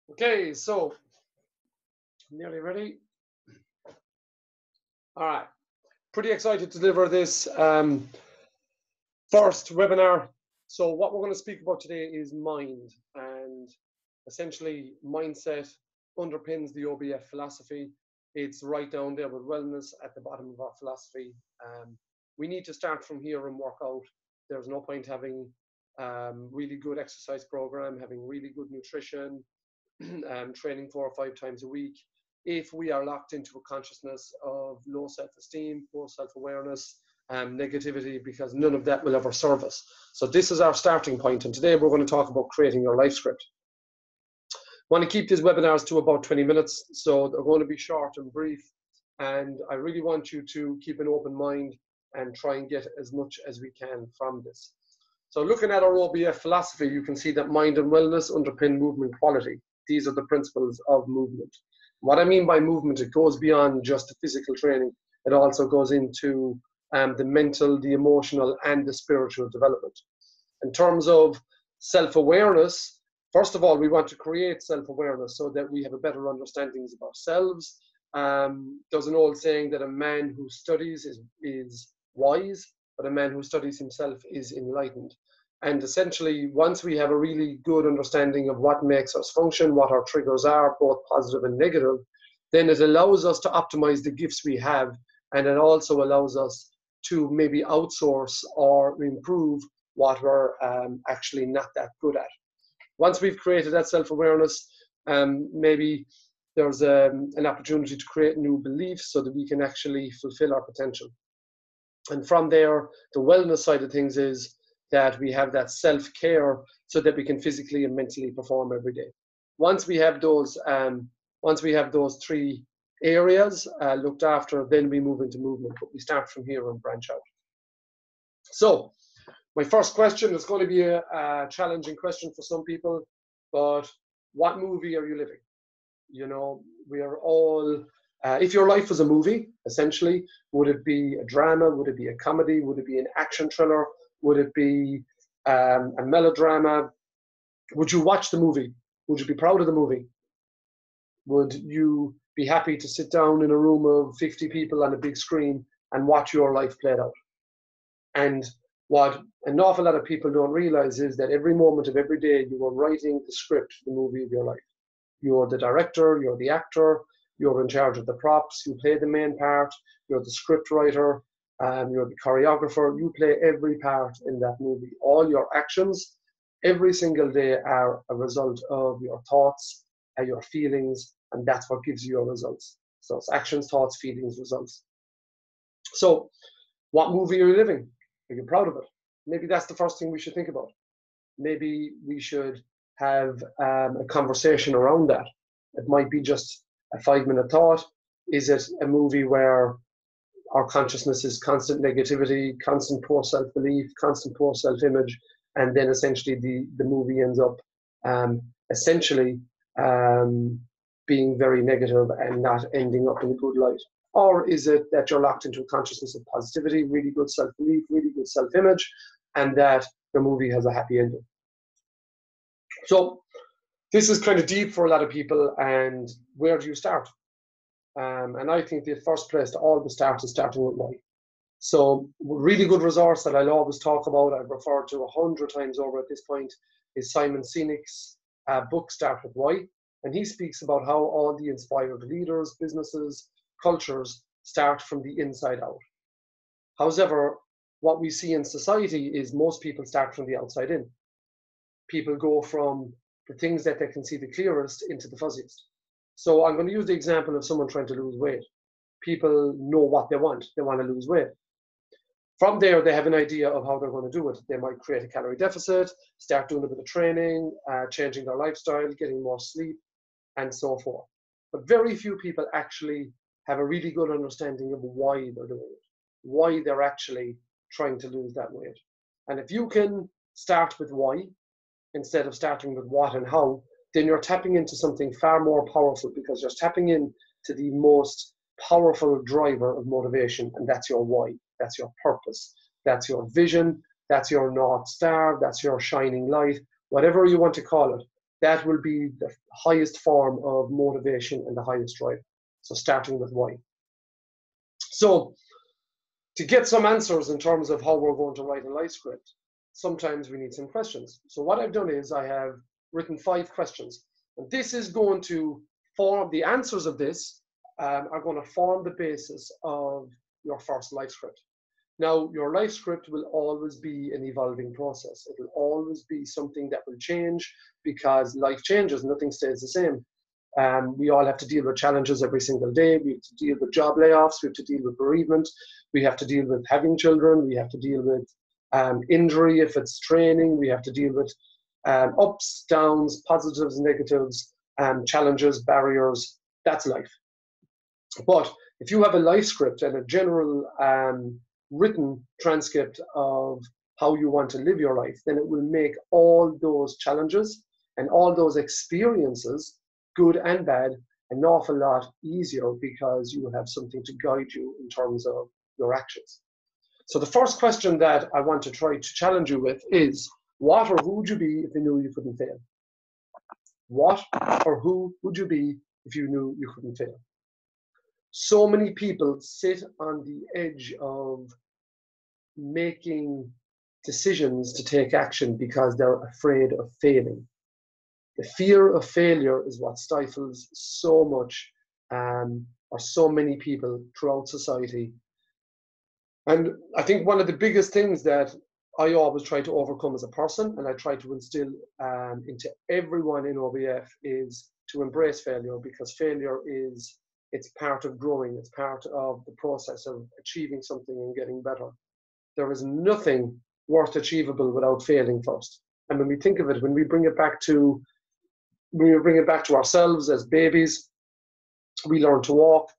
Okay, so nearly ready. All right, pretty excited to deliver this first webinar. So what we're going to speak about today is mind, and essentially mindset underpins the OBF philosophy. It's right down there with wellness at the bottom of our philosophy. We need to start from here and work out. There's no point having really good exercise program, having really good nutrition, training 4 or 5 times a week, if we are locked into a consciousness of low self-esteem, poor self-awareness, negativity, because none of that will ever serve us. So this is our starting point, and today we're going to talk about creating your life script. I want to keep these webinars to about 20 minutes, so they're going to be short and brief, and I really want you to keep an open mind and try and get as much as we can from this. So looking at our OBF philosophy, you can see that mind and wellness underpin movement quality. These are the principles of movement. What I mean by movement, it goes beyond just the physical training. It also goes into the mental, the emotional, and the spiritual development. In terms of self-awareness, first of all, we want to create self-awareness so that we have a better understanding of ourselves. There's an old saying that a man who studies is wise, but a man who studies himself is enlightened. And essentially, once we have a really good understanding of what makes us function, what our triggers are, both positive and negative, then it allows us to optimize the gifts we have, and it also allows us to maybe outsource or improve what we're actually not that good at. Once we've created that self-awareness, maybe there's an opportunity to create new beliefs so that we can actually fulfill our potential. And from there, the wellness side of things is that we have that self-care so that we can physically and mentally perform every day. Once we have those three areas looked after, then we move into movement. But we start from here and branch out. So my first question is going to be a challenging question for some people, but what movie are you living? You know, we are all, if your life was a movie, essentially, would it be a drama? Would it be a comedy? Would it be an action thriller? Would it be a melodrama? Would you watch the movie? Would you be proud of the movie? Would you be happy to sit down in a room of 50 people on a big screen and watch your life played out? And what an awful lot of people don't realize is that every moment of every day you are writing the script for the movie of your life. You're the director, you're the actor, you're in charge of the props, you play the main part, you're the script writer, you're the choreographer, you play every part in that movie. All your actions every single day are a result of your thoughts and your feelings, and that's what gives you your results. So it's actions, thoughts, feelings, results. So what movie are you living? Are you proud of it? Maybe that's the first thing we should think about. Maybe we should have a conversation around that. It might be just a 5-minute thought. Is it a movie where our consciousness is constant negativity, constant poor self-belief, constant poor self-image, and then essentially the movie ends up essentially being very negative and not ending up in a good light? Or is it that you're locked into a consciousness of positivity, really good self-belief, really good self-image, and that the movie has a happy ending? So this is kind of deep for a lot of people, and where do you start? And I think the first place to always start is starting with why. So really good resource that I'll always talk about, I've referred to 100 times over at this point, is Simon Sinek's book, Start With Why. And he speaks about how all the inspired leaders, businesses, cultures start from the inside out. However, what we see in society is most people start from the outside in. People go from the things that they can see the clearest into the fuzziest. So I'm going to use the example of someone trying to lose weight. People know what they want to lose weight. From there, they have an idea of how they're going to do it. They might create a calorie deficit, start doing a bit of training, changing their lifestyle, getting more sleep, and so forth. But very few people actually have a really good understanding of why they're doing it, why they're actually trying to lose that weight. And if you can start with why, instead of starting with what and how, then you're tapping into something far more powerful, because you're tapping into the most powerful driver of motivation, and that's your why. That's your purpose. That's your vision. That's your North Star. That's your shining light. Whatever you want to call it, That will be the highest form of motivation and the highest drive. So starting with why. So to get some answers in terms of how we're going to write a life script, sometimes we need some questions. So what I've done is I have written 5 questions. And this is going to form, the answers of this are going to form the basis of your first life script. Now, your life script will always be an evolving process. It will always be something that will change because life changes, nothing stays the same. We all have to deal with challenges every single day. We have to deal with job layoffs. We have to deal with bereavement. We have to deal with having children. We have to deal with injury if it's training. We have to deal with ups, downs, positives, negatives, challenges, barriers. That's life. But if you have a life script and a general written transcript of how you want to live your life, then it will make all those challenges and all those experiences, good and bad, an awful lot easier because you have something to guide you in terms of your actions. So the first question that I want to try to challenge you with is, what or who would you be if you knew you couldn't fail? What or who would you be if you knew you couldn't fail? So many people sit on the edge of making decisions to take action because they're afraid of failing. The fear of failure is what stifles so much, or so many people throughout society. And I think one of the biggest things that I always try to overcome as a person, and I try to instill into everyone in OBF, is to embrace failure, because failure is, it's part of growing. It's part of the process of achieving something and getting better. There is nothing worth achievable without failing first. And when we think of it, when we bring it back to ourselves as babies, we learn to walk,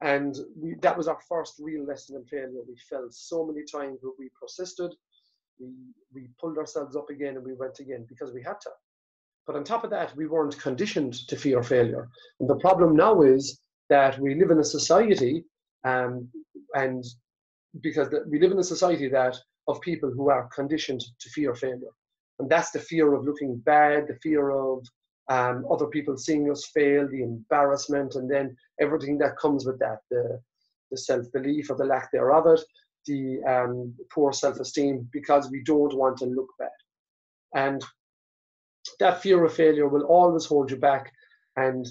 and that was our first real lesson in failure. We fell so many times, but we persisted. We pulled ourselves up again and we went again because we had to. But on top of that, we weren't conditioned to fear failure. And the problem now is that we live in a society, and because we live in a society that of people who are conditioned to fear failure. And that's the fear of looking bad, the fear of other people seeing us fail, the embarrassment, and then everything that comes with that, the self-belief or the lack thereof it, the poor self-esteem, because we don't want to look bad. And that fear of failure will always hold you back. And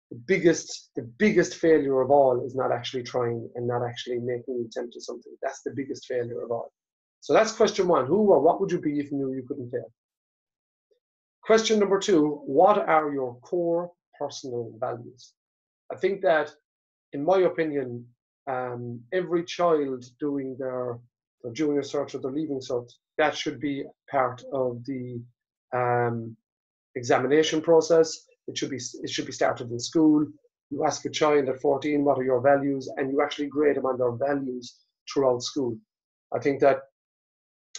the biggest failure of all is not actually trying and not actually making an attempt at something. That's the biggest failure of all. So that's question 1. Who or what would you be if you knew you couldn't fail? Question number 2, what are your core personal values? I think that, in my opinion, every child doing their junior cert or their leaving cert, that should be part of the examination process. It should be started in school. You ask a child at 14, what are your values? And you actually grade them on their values throughout school. I think that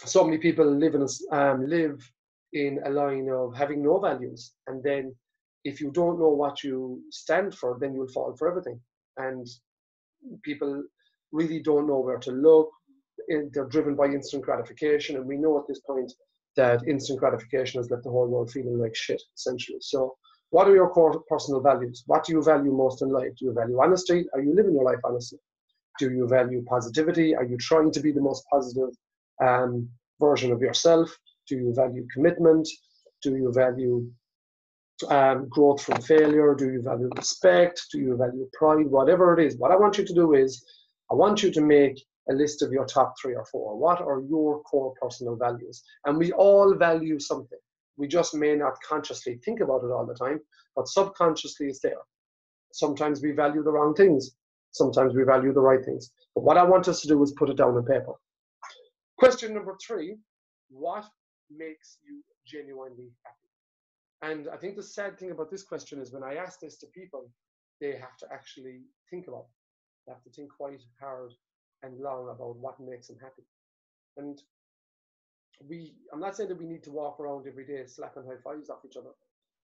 so many people live in a line of having no values. And then if you don't know what you stand for, then you'll fall for everything. And people really don't know where to look. They're driven by instant gratification. And we know at this point that instant gratification has left the whole world feeling like shit, essentially. So what are your core personal values? What do you value most in life? Do you value honesty? Are you living your life honestly? Do you value positivity? Are you trying to be the most positive version of yourself? Do you value commitment? Do you value growth from failure? Do you value respect? Do you value pride? Whatever it is, what I want you to do is, I want you to make a list of your top 3 or 4. What are your core personal values? And we all value something. We just may not consciously think about it all the time, but subconsciously it's there. Sometimes we value the wrong things. Sometimes we value the right things. But what I want us to do is put it down on paper. Question number 3, what makes you genuinely happy? And I think the sad thing about this question is when I ask this to people, they have to actually think about it. They have to think quite hard and long about what makes them happy. And I'm not saying that we need to walk around every day slapping high fives off each other,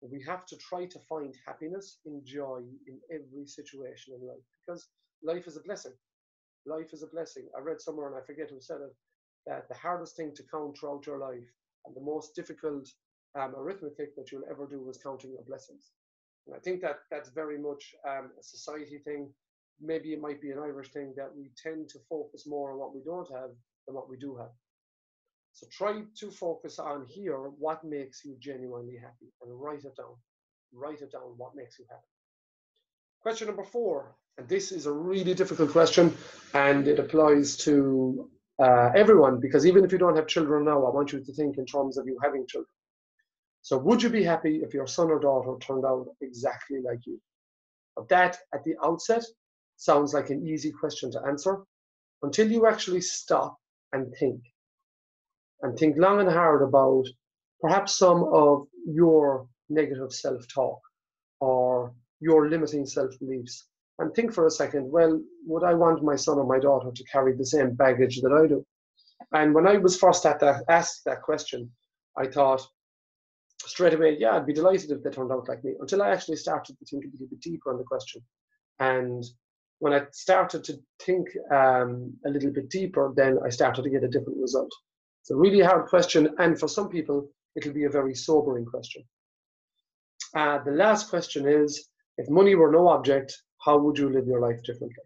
but we have to try to find happiness and joy in every situation in life, because life is a blessing. Life is a blessing. I read somewhere, and I forget who said it, that the hardest thing to count throughout your life and the most difficult arithmetic that you'll ever do is counting your blessings. And I think that that's very much a society thing. Maybe it might be an Irish thing that we tend to focus more on what we don't have than what we do have. So try to focus on here what makes you genuinely happy and write it down. Write it down what makes you happy. Question number 4, and this is a really difficult question, and it applies to everyone, because even if you don't have children now, I want you to think in terms of you having children. So would you be happy if your son or daughter turned out exactly like you? But that, at the outset, sounds like an easy question to answer until you actually stop and think long and hard about perhaps some of your negative self-talk or your limiting self-beliefs. And think for a second, well, would I want my son or my daughter to carry the same baggage that I do? And when I was first asked that question, I thought straight away, yeah, I'd be delighted if they turned out like me, until I actually started to think a little bit deeper on the question. And when I started to think a little bit deeper, then I started to get a different result. It's a really hard question, and for some people, it'll be a very sobering question. The last question is, if money were no object, how would you live your life differently?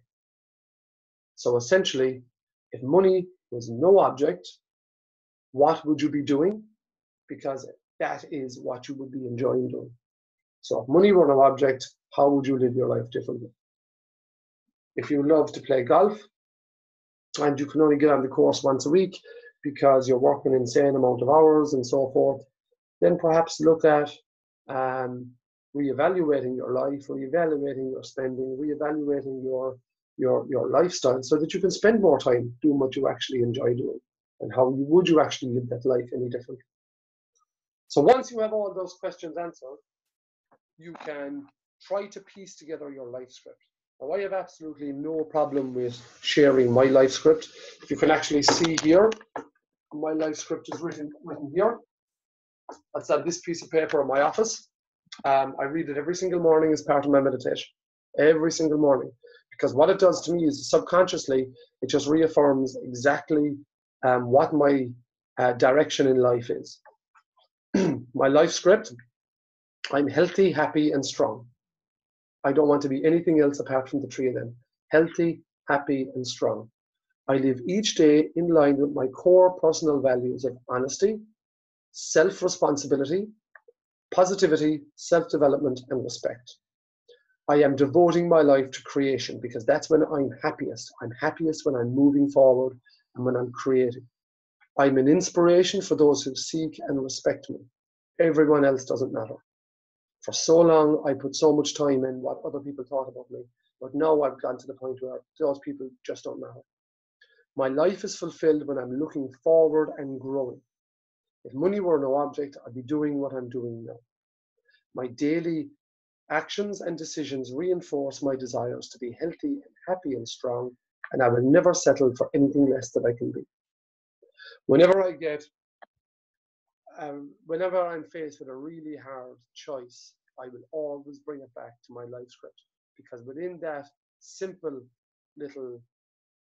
So essentially, if money was no object, what would you be doing? Because that is what you would be enjoying doing. So if money were no object, how would you live your life differently? If you love to play golf and you can only get on the course once a week because you're working an insane amount of hours and so forth, then perhaps look at reevaluating your life, reevaluating your spending, reevaluating your lifestyle so that you can spend more time doing what you actually enjoy doing. And how would you actually live that life any differently? So once you have all those questions answered, you can try to piece together your life script. Now, I have absolutely no problem with sharing my life script. If you can actually see here, my life script is written here. That's on this piece of paper in my office. I read it every single morning as part of my meditation. Every single morning. Because what it does to me is subconsciously, it just reaffirms exactly what my direction in life is. My life script: I'm healthy, happy, and strong. I don't want to be anything else apart from the three of them. Healthy, happy, and strong. I live each day in line with my core personal values of honesty, self-responsibility, positivity, self-development, and respect. I am devoting my life to creation because that's when I'm happiest. I'm happiest when I'm moving forward and when I'm creating. I'm an inspiration for those who seek and respect me. Everyone else doesn't matter. For so long, I put so much time in what other people thought about me, but now I've gone to the point where those people just don't matter. My life is fulfilled when I'm looking forward and growing. If money were no object, I'd be doing what I'm doing now. My daily actions and decisions reinforce my desires to be healthy and happy and strong, and I will never settle for anything less than I can be. Whenever I'm faced with a really hard choice, I will always bring it back to my life script, because within that simple little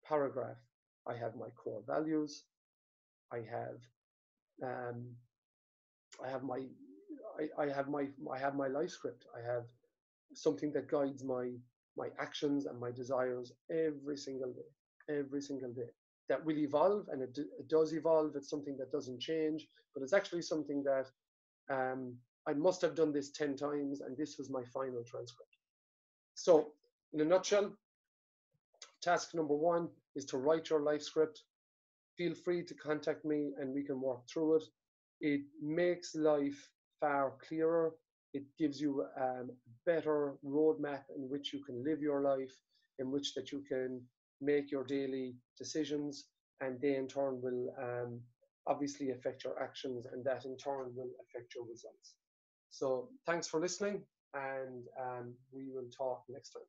paragraph, I have my core values, I have my life script. I have something that guides my actions and my desires every single day. That will evolve, and it does evolve. It's something that doesn't change, but it's actually something that I must have done this 10 times, and this was my final transcript. So, in a nutshell, task number 1 is to write your life script. Feel free to contact me and we can work through it. It makes life far clearer. It gives you a better roadmap in which you can live your life, in which that you can make your daily decisions, and they in turn will obviously affect your actions, and that in turn will affect your results. So thanks for listening, and we will talk next time.